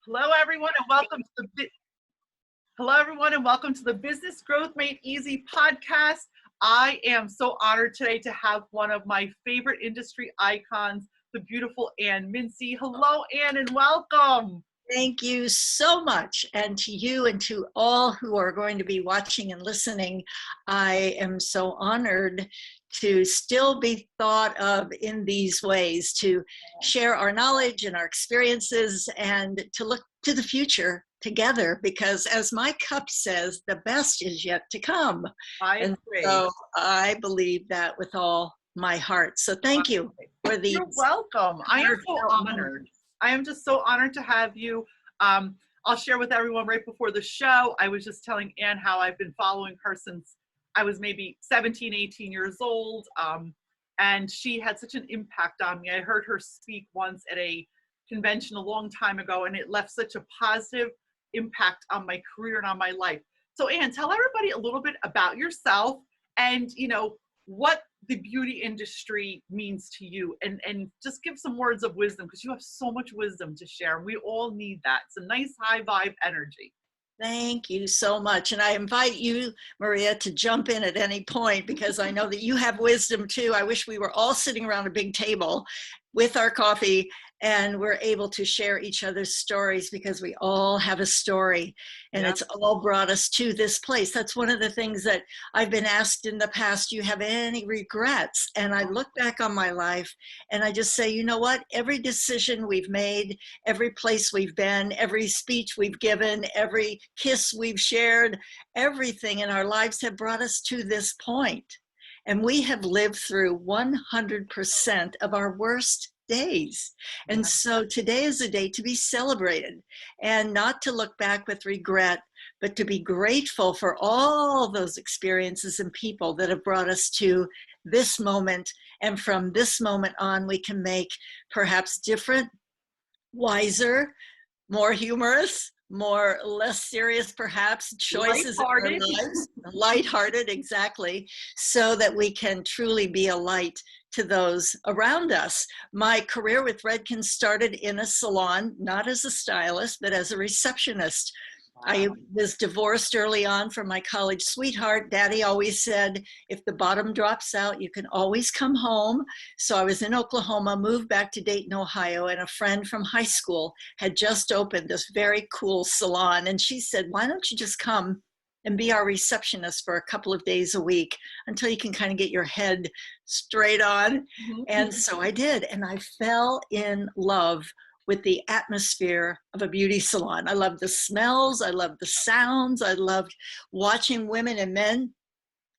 Hello, everyone, and welcome to the Business Growth Made Easy podcast. I am so honored today to have one of my favorite industry icons, the beautiful Ann Mincy. Hello, Ann, and welcome. Thank you so much. And to you and to all who are going to be watching and listening, I am so honored to still be thought of in these ways, to share our knowledge and our experiences and to look to the future together, because as my cup says, the best is yet to come. I agree. And so I believe that with all my heart. So thank you for the. You're welcome. I am so honored. I am just so honored to have you. I'll share with everyone right before the show. I was just telling Ann how I've been following her since I was maybe 17, 18 years old. And she had such an impact on me. I heard her speak once at a convention a long time ago, and it left such a positive impact on my career and on my life. So Ann, tell everybody a little bit about yourself and, what the beauty industry means to you, and just give some words of wisdom, because you have so much wisdom to share. We all need that. It's a nice high vibe energy. Thank you so much. And I invite you, Maria, to jump in at any point, because I know that you have wisdom too. I wish we were all sitting around a big table with our coffee and we're able to share each other's stories, because we all have a story and It's all brought us to this place. That's one of the things that I've been asked in the past. Do you have any regrets? And I look back on my life and I just say, you know what? Every decision we've made, every place we've been, every speech we've given, every kiss we've shared, everything in our lives have brought us to this point. And we have lived through 100% of our worst days. And so today is a day to be celebrated and not to look back with regret, but to be grateful for all those experiences and people that have brought us to this moment. And from this moment on, we can make perhaps different, wiser, more humorous, less serious, perhaps, choices in our lives, lighthearted, exactly, so that we can truly be a light to those around us. My career with Redken started in a salon, not as a stylist, but as a receptionist. I was divorced early on from my college sweetheart. Daddy always said, if the bottom drops out, you can always come home. So I was in Oklahoma, moved back to Dayton, Ohio, and a friend from high school had just opened this very cool salon. And she said, why don't you just come and be our receptionist for a couple of days a week until you can kind of get your head straight on. Mm-hmm. And so I did, and I fell in love with the atmosphere of a beauty salon. I loved the smells, I loved the sounds, I loved watching women and men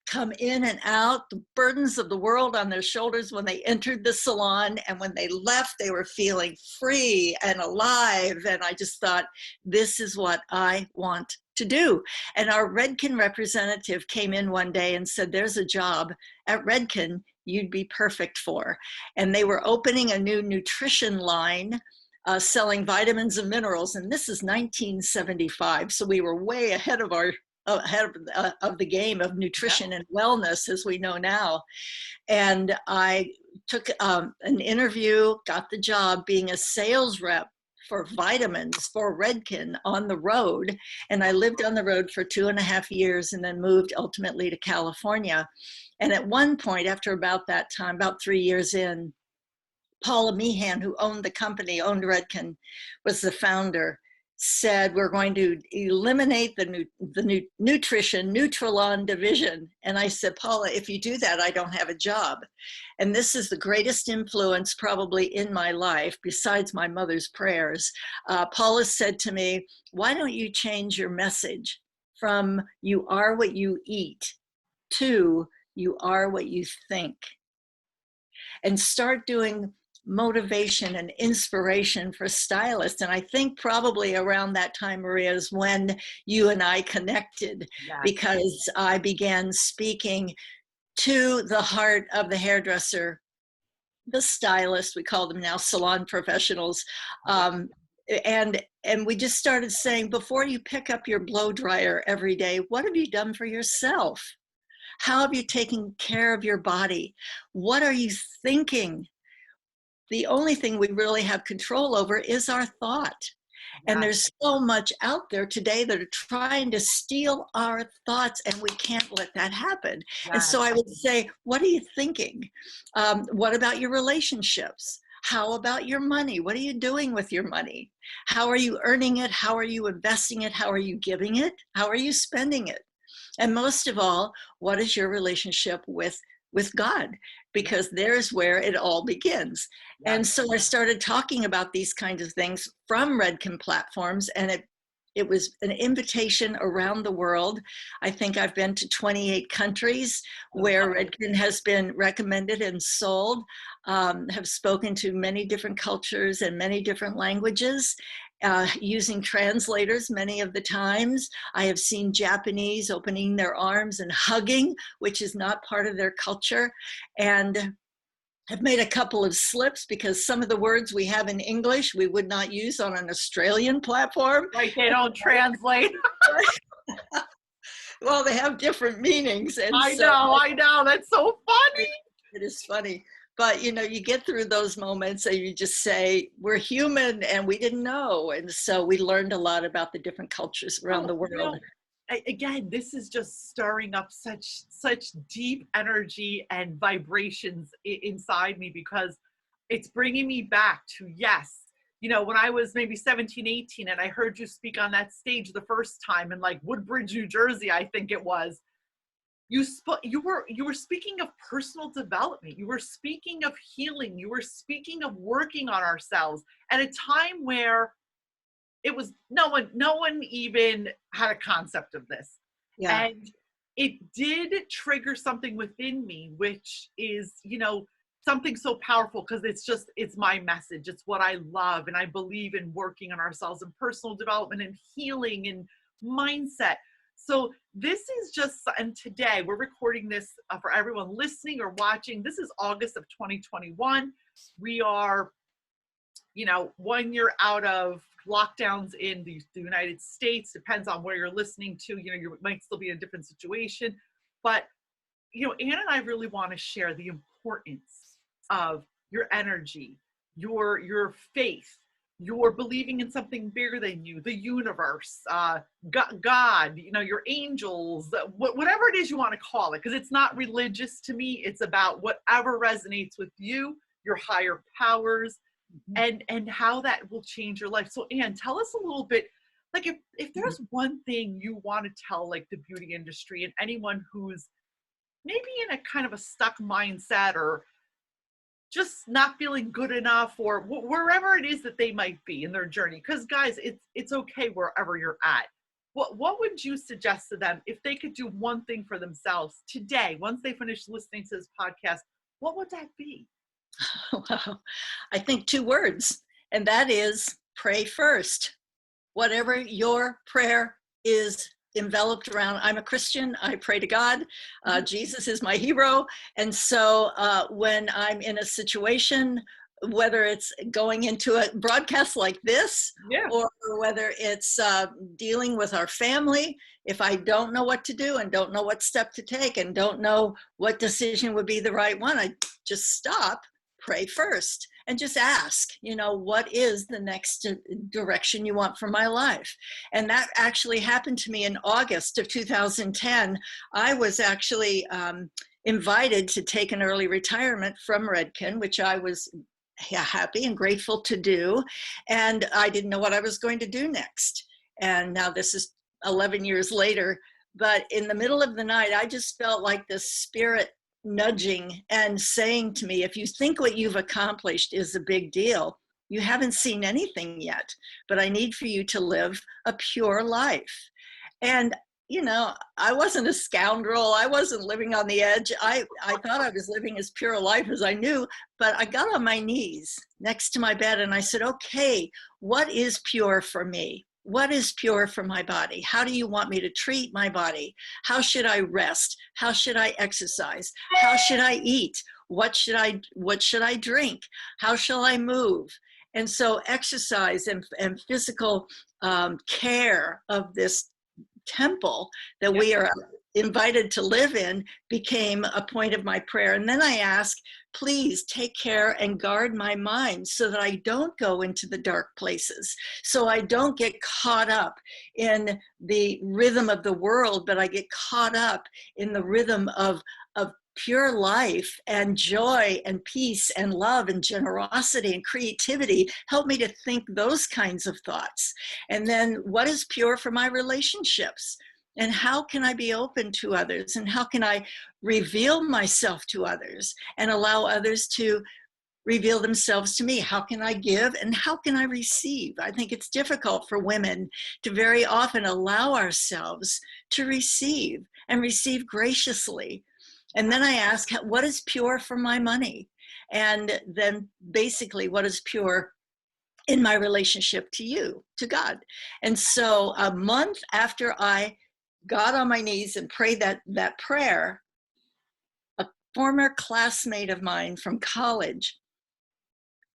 come in and out, the burdens of the world on their shoulders when they entered the salon, and when they left, they were feeling free and alive. And I just thought, this is what I want to do. And our Redken representative came in one day and said, there's a job at Redken you'd be perfect for. And they were opening a new nutrition line, selling vitamins and minerals. And this is 1975. So we were way ahead of the game of nutrition and wellness as we know now. And I took an interview, got the job being a sales rep for vitamins for Redken on the road. And I lived on the road for 2.5 years and then moved ultimately to California. And at one point, after about that time, about 3 years in, Paula Meehan, who owned the company, owned Redken, was the founder, said, we're going to eliminate the nutrition, Nutrilon division. And I said, Paula, if you do that, I don't have a job. And this is the greatest influence probably in my life, besides my mother's prayers. Paula said to me, why don't you change your message from you are what you eat to you are what you think? And start doing motivation and inspiration for stylists. And I think probably around that time, Maria, is when you and I connected, because I began speaking to the heart of the hairdresser, the stylist, we call them now salon professionals. And we just started saying, before you pick up your blow dryer every day, what have you done for yourself? How have you taken care of your body? What are you thinking? The only thing we really have control over is our thought. And Yeah. there's so much out there today that are trying to steal our thoughts, and we can't let that happen. And Yes. so I would say, what are you thinking? What about your relationships? How about your money? What are you doing with your money? How are you earning it? How are you investing it? How are you giving it? How are you spending it? And most of all, what is your relationship with God? Because there's where it all begins. Yeah. And so I started talking about these kinds of things from Redken platforms, and it was an invitation around the world. I think I've been to 28 countries where Redken has been recommended and sold, have spoken to many different cultures and many different languages, using translators many of the times. I have seen Japanese opening their arms and hugging, which is not part of their culture. And I've made a couple of slips because some of the words we have in English we would not use on an Australian platform. Right, they don't translate. Well, they have different meanings. And I know. That's so funny. It is funny. But, you get through those moments and you just say, we're human and we didn't know. And so we learned a lot about the different cultures around the world. Again, this is just stirring up such deep energy and vibrations inside me, because it's bringing me back to, yes, when I was maybe 17, 18, and I heard you speak on that stage the first time in like Woodbridge, New Jersey, I think it was. You were speaking of personal development. You were speaking of healing. You were speaking of working on ourselves at a time where it was no one even had a concept of this. Yeah. And it did trigger something within me, which is, something so powerful, because it's my message. It's what I love. And I believe in working on ourselves and personal development and healing and mindset. So this is just, and today we're recording this for everyone listening or watching. This is August of 2021. We are, 1 year out of lockdowns in the United States. Depends on where you're listening to. You might still be in a different situation. But, Ann and I really want to share the importance of your energy, your faith, you're believing in something bigger than you, the universe, God, your angels, whatever it is you want to call it, because it's not religious to me. It's about whatever resonates with you, your higher powers, and how that will change your life. So Ann, tell us a little bit, like if there's one thing you want to tell like the beauty industry and anyone who's maybe in a kind of a stuck mindset or just not feeling good enough, or wherever it is that they might be in their journey. Because guys, it's okay wherever you're at. What would you suggest to them if they could do one thing for themselves today, once they finish listening to this podcast? What would that be? Wow. I think 2 words, and that is pray first. Whatever your prayer is enveloped around. I'm a Christian. I pray to God. Jesus is my hero. And so when I'm in a situation, whether it's going into a broadcast like this, or whether it's dealing with our family, if I don't know what to do and don't know what step to take and don't know what decision would be the right one, I just stop, pray first, and just ask, what is the next direction you want for my life? And that actually happened to me in August of 2010. I was actually invited to take an early retirement from Redken, which I was happy and grateful to do. And I didn't know what I was going to do next. And now this is 11 years later. But in the middle of the night, I just felt like the spirit nudging and saying to me, if you think what you've accomplished is a big deal, you haven't seen anything yet, but I need for you to live a pure life. And I wasn't a scoundrel. I wasn't living on the edge. I thought I was living as pure a life as I knew, but I got on my knees next to my bed and I said, okay, what is pure for me? What is pure for my body? How do you want me to treat my body? How should I rest? How should I exercise? How should I eat? What should I drink? How shall I move? And so exercise and physical care of this temple that we are invited to live in became a point of my prayer. And then I ask, please take care and guard my mind so that I don't go into the dark places, so I don't get caught up in the rhythm of the world, but I get caught up in the rhythm of pure life and joy and peace and love and generosity and creativity. Help me to think those kinds of thoughts. And then what is pure for my relationships? And how can I be open to others? And how can I reveal myself to others and allow others to reveal themselves to me? How can I give and how can I receive? I think it's difficult for women to very often allow ourselves to receive and receive graciously. And then I ask, what is pure for my money? And then basically, what is pure in my relationship to you, to God? And so a month after I got on my knees and prayed that prayer, a former classmate of mine from college,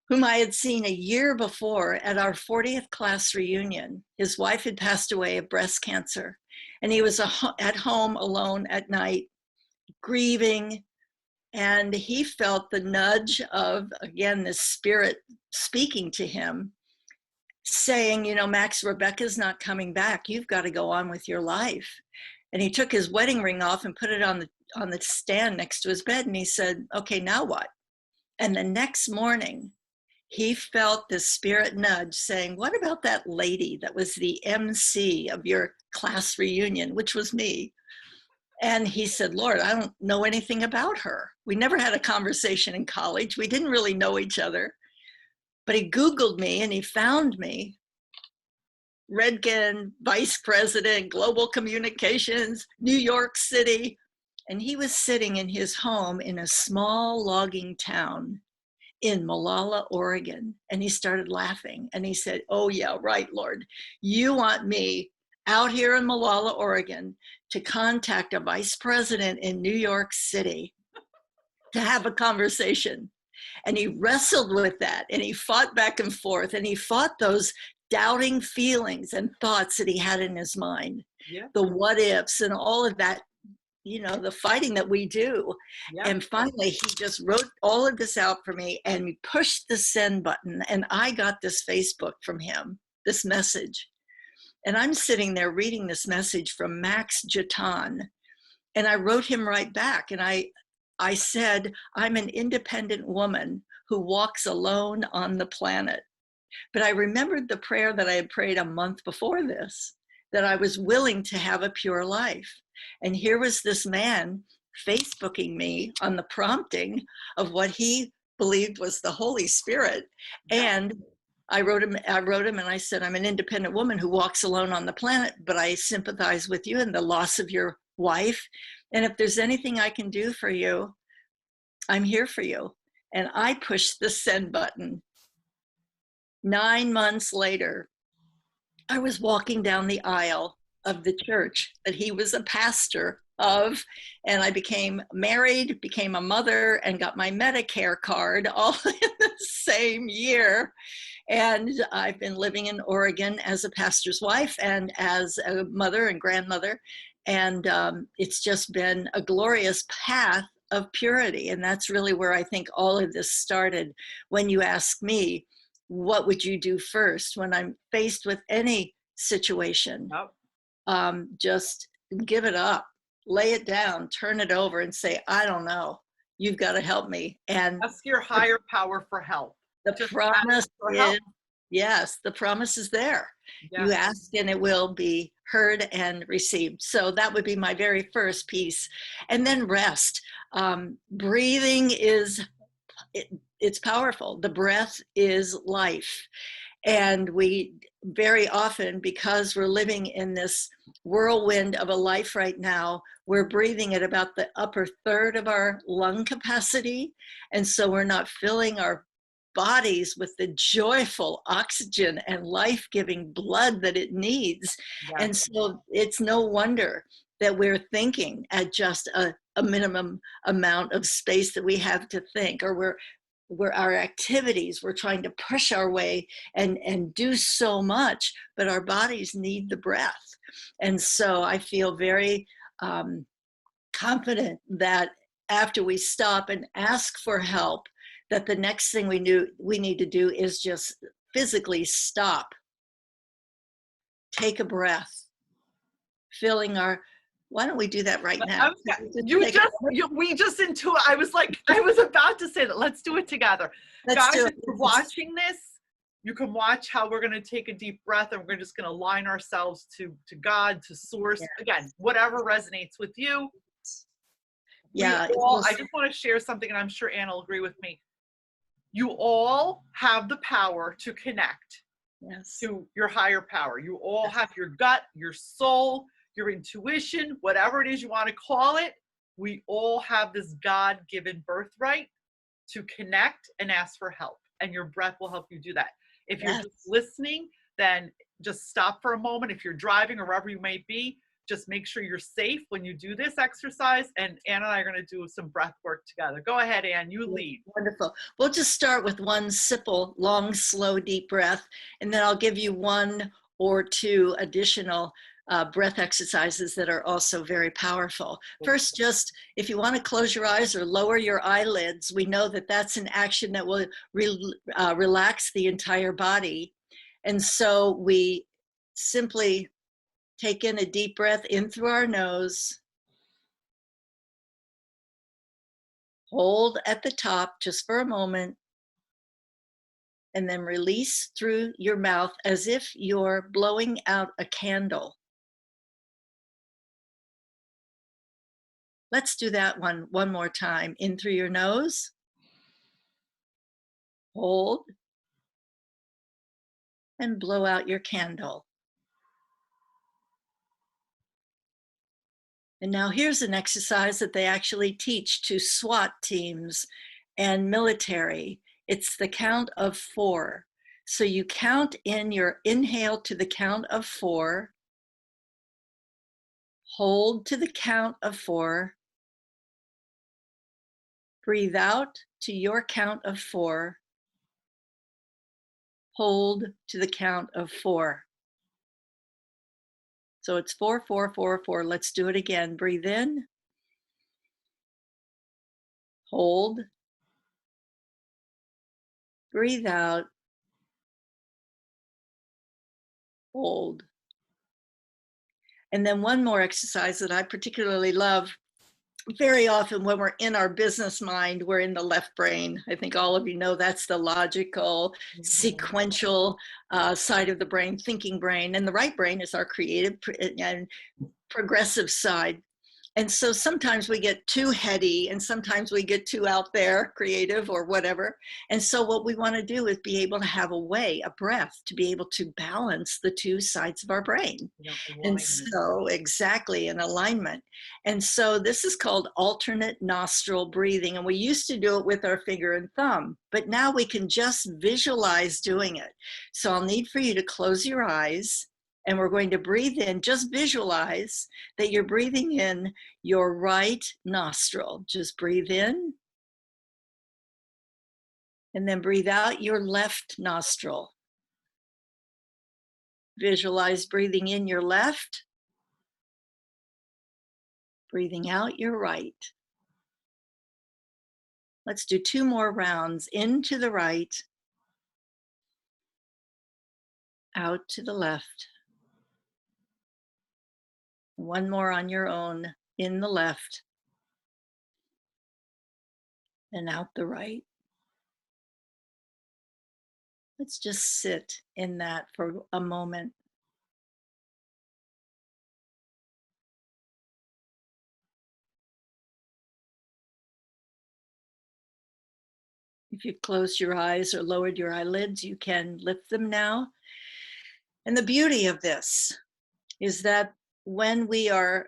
whom I had seen a year before at our 40th class reunion, his wife had passed away of breast cancer, and he was at home alone at night, grieving, and he felt the nudge of, again, this spirit speaking to him, saying, you know, Max, Rebecca's not coming back. You've got to go on with your life. And he took his wedding ring off and put it on the stand next to his bed, and he said, okay, now what? And the next morning, he felt this spirit nudge saying, what about that lady that was the MC of your class reunion, which was me? And he said, Lord, I don't know anything about her. We never had a conversation in college. We didn't really know each other. But he Googled me and he found me. Redkin, Vice President, Global Communications, New York City. And he was sitting in his home in a small logging town in Molalla, Oregon. And he started laughing. And he said, oh, yeah, right, Lord. You want me out here in Molalla, Oregon, to contact a vice president in New York City to have a conversation. And he wrestled with that, and he fought back and forth, and he fought those doubting feelings and thoughts that he had in his mind, the what ifs and all of that, you know, the fighting that we do. And finally, he just wrote all of this out for me and pushed the send button, and I got this Facebook from him, this message. And I'm sitting there reading this message from Max Jatan. And I wrote him right back. And I said, I'm an independent woman who walks alone on the planet. But I remembered the prayer that I had prayed a month before this, that I was willing to have a pure life. And here was this man Facebooking me on the prompting of what he believed was the Holy Spirit. And I wrote him and I said, I'm an independent woman who walks alone on the planet, but I sympathize with you in the loss of your wife. And if there's anything I can do for you, I'm here for you. And I pushed the send button. 9 months later, I was walking down the aisle of the church that he was a pastor of, and I became married, became a mother, and got my Medicare card all in the same year. And I've been living in Oregon as a pastor's wife and as a mother and grandmother. And it's just been a glorious path of purity. And that's really where I think all of this started. When you ask me, what would you do first when I'm faced with any situation? Just give it up, lay it down, turn it over and say, I don't know. You've got to help me. And ask your higher power for help. The promise is, yes, the promise is there. You ask and it will be heard and received. So that would be my very first piece. And then rest. Breathing it's powerful. The breath is life. And we very often, because we're living in this whirlwind of a life right now, we're breathing at about the upper third of our lung capacity. And so we're not filling our bodies with the joyful oxygen and life-giving blood that it needs. And so it's no wonder that we're thinking at just a minimum amount of space that we have to think, or we're our activities, we're trying to push our way and do so much, but our bodies need the breath. And so I feel very confident that after we stop and ask for help, that the next thing we need to do is just physically stop, take a breath, filling our, why don't we do that right now? We just into it. I was about to say that. Let's do it together. Guys, if you're watching this, you can watch how we're going to take a deep breath, and we're just going to align ourselves to God, to source. Yes. Again, whatever resonates with you. Yeah. I just want to share something, and I'm sure Anna will agree with me. You all have the power to connect to your higher power. You all have your gut, your soul, your intuition, whatever it is you want to call it. We all have this God-given birthright to connect and ask for help. And your breath will help you do that. If you're just listening, then just stop for a moment. If you're driving or wherever you may be, just make sure you're safe when you do this exercise. And Ann and I are going to do some breath work together. Go ahead, Ann, you lead. Wonderful. We'll just start with one simple, long, slow, deep breath. And then I'll give you one or two additional breath exercises that are also very powerful. First, just if you want to close your eyes or lower your eyelids, we know that that's an action that will relax the entire body. And so we simply take in a deep breath in through our nose, hold at the top just for a moment, and then release through your mouth as if you're blowing out a candle. Let's do that one more time. In through your nose, hold, and blow out your candle. And now here's an exercise that they actually teach to SWAT teams and military. It's the count of 4. So you count in your inhale to the count of 4, hold to the count of 4, breathe out to your count of 4, hold to the count of 4. So it's 4, 4, 4, 4. Let's do it again. Breathe in, hold, breathe out, hold. And then one more exercise that I particularly love. Very often when we're in our business mind, we're in the left brain. I think all of you know that's the logical, sequential side of the brain, thinking brain. And the right brain is our creative and progressive side. And so sometimes we get too heady and sometimes we get too out there, creative or whatever. And so what we want to do is be able to have a way, a breath, to be able to balance the two sides of our brain. And so exactly, in alignment. And so this is called alternate nostril breathing. And we used to do it with our finger and thumb, but now we can just visualize doing it. So I'll need for you to close your eyes. And we're going to breathe in, just visualize that you're breathing in your right nostril. Just breathe in. And then breathe out your left nostril. Visualize breathing in your left. Breathing out your right. Let's do 2 more rounds. Into the right. Out to the left. One more on your own, in the left and out the right. Let's just sit in that for a moment. If you've closed your eyes or lowered your eyelids, you can lift them now. And the beauty of this is that when we are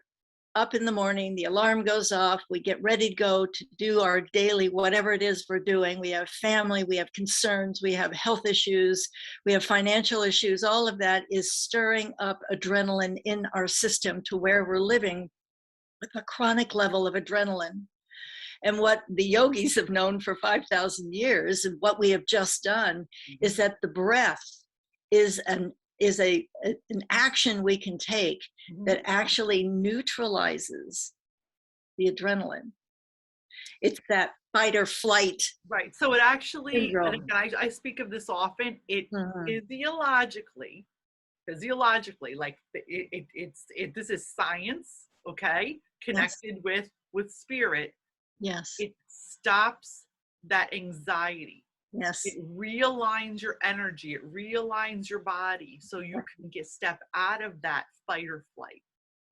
up in the morning, the alarm goes off, we get ready to go to do our daily, whatever it is we're doing. We have family, we have concerns, we have health issues, we have financial issues. All of that is stirring up adrenaline in our system to where we're living with a chronic level of adrenaline. And what the yogis have known for 5,000 years and what we have just done is that the breath is an is an action we can take that actually neutralizes the adrenaline. It's that fight or flight. Right. So it actually, and syndrome. again, I speak of this often, it Mhm. physiologically, like this is science, okay, Yes, connected with spirit. yes, It stops that anxiety. yes, It realigns your energy. It realigns your body so you can step out of that fight or flight.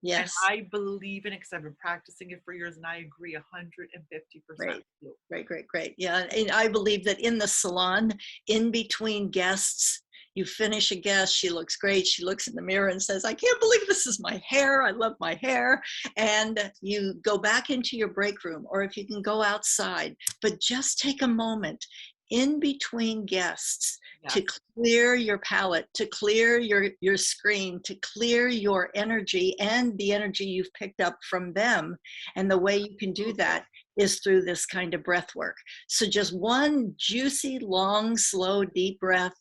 And yes. I believe in it because I've been practicing it for years, and I agree 150% Great, with you. great, great, great. Yeah, and I believe that in the salon, in between guests, you finish a guest, she looks great. She looks in the mirror and says, I can't believe this is my hair. I love my hair. And you go back into your break room, or if you can go outside, but just take a moment in between guests to Yes. clear your palette, to clear your screen, to clear your energy and the energy you've picked up from them. And the way you can do that is through this kind of breath work. So just one juicy, long, slow, deep breath.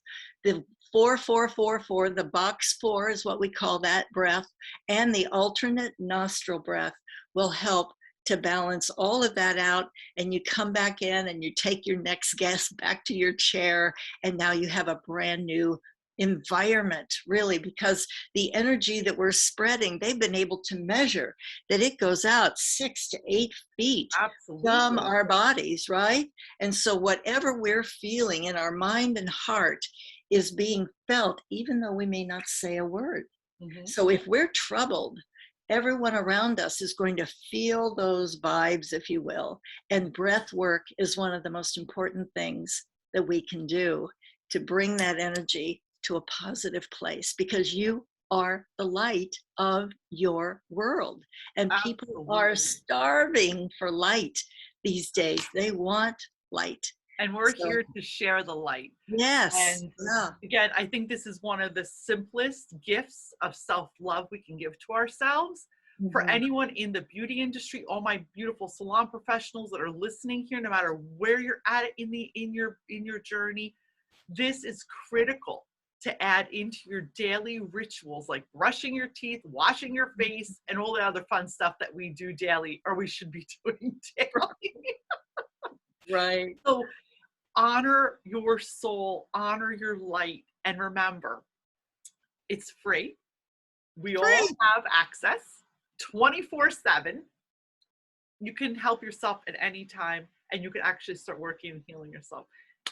The 4, 4, 4, 4, the box 4 is what we call that breath, and the alternate nostril breath will help to balance all of that out. And you come back in and you take your next guest back to your chair, and now you have a brand new environment, really, because the energy that we're spreading, they've been able to measure that it goes out 6 to 8 feet from Absolutely. our bodies, right? And so whatever we're feeling in our mind and heart is being felt, even though we may not say a word. Mhm. So if we're troubled, everyone around us is going to feel those vibes, if you will. And breath work is one of the most important things that we can do to bring that energy to a positive place, because you are the light of your world. And people are Absolutely. starving for light these days. They want light. And we're So, here to share the light. yes. And Yeah. again, I think this is one of the simplest gifts of self-love we can give to ourselves. For Mhm. anyone in the beauty industry, all my beautiful salon professionals that are listening here, no matter where you're at in your journey, this is critical to add into your daily rituals, like brushing your teeth, washing your face, and all the other fun stuff that we do daily, or we should be doing daily. Right. So honor your soul, honor your light, and remember, it's free. We all Free. have access 24/7. You can help yourself at any time, and you can actually start working and healing yourself.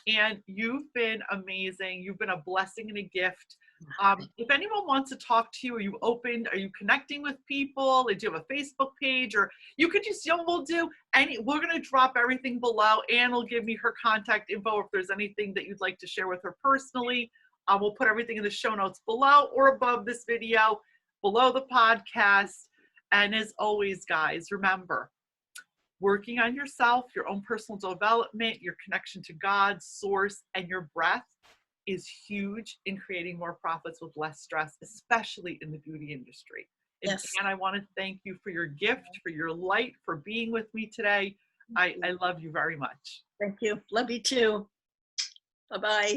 And you've been amazing. You've been a blessing and a gift. If anyone wants to talk to you, are you connecting with people? Do you have a Facebook page? Or you could just, we're going to drop everything below. Anne will give me her contact info if there's anything that you'd like to share with her personally. We'll put everything in the show notes below or above this video, below the podcast. And as always, guys, remember, working on yourself, your own personal development, your connection to God, source, and your breath is huge in creating more profits with less stress, especially in the beauty industry. And Yes. I want to thank you for your gift, for your light, for being with me today. I love you very much. Thank you. Love you too. Bye-bye.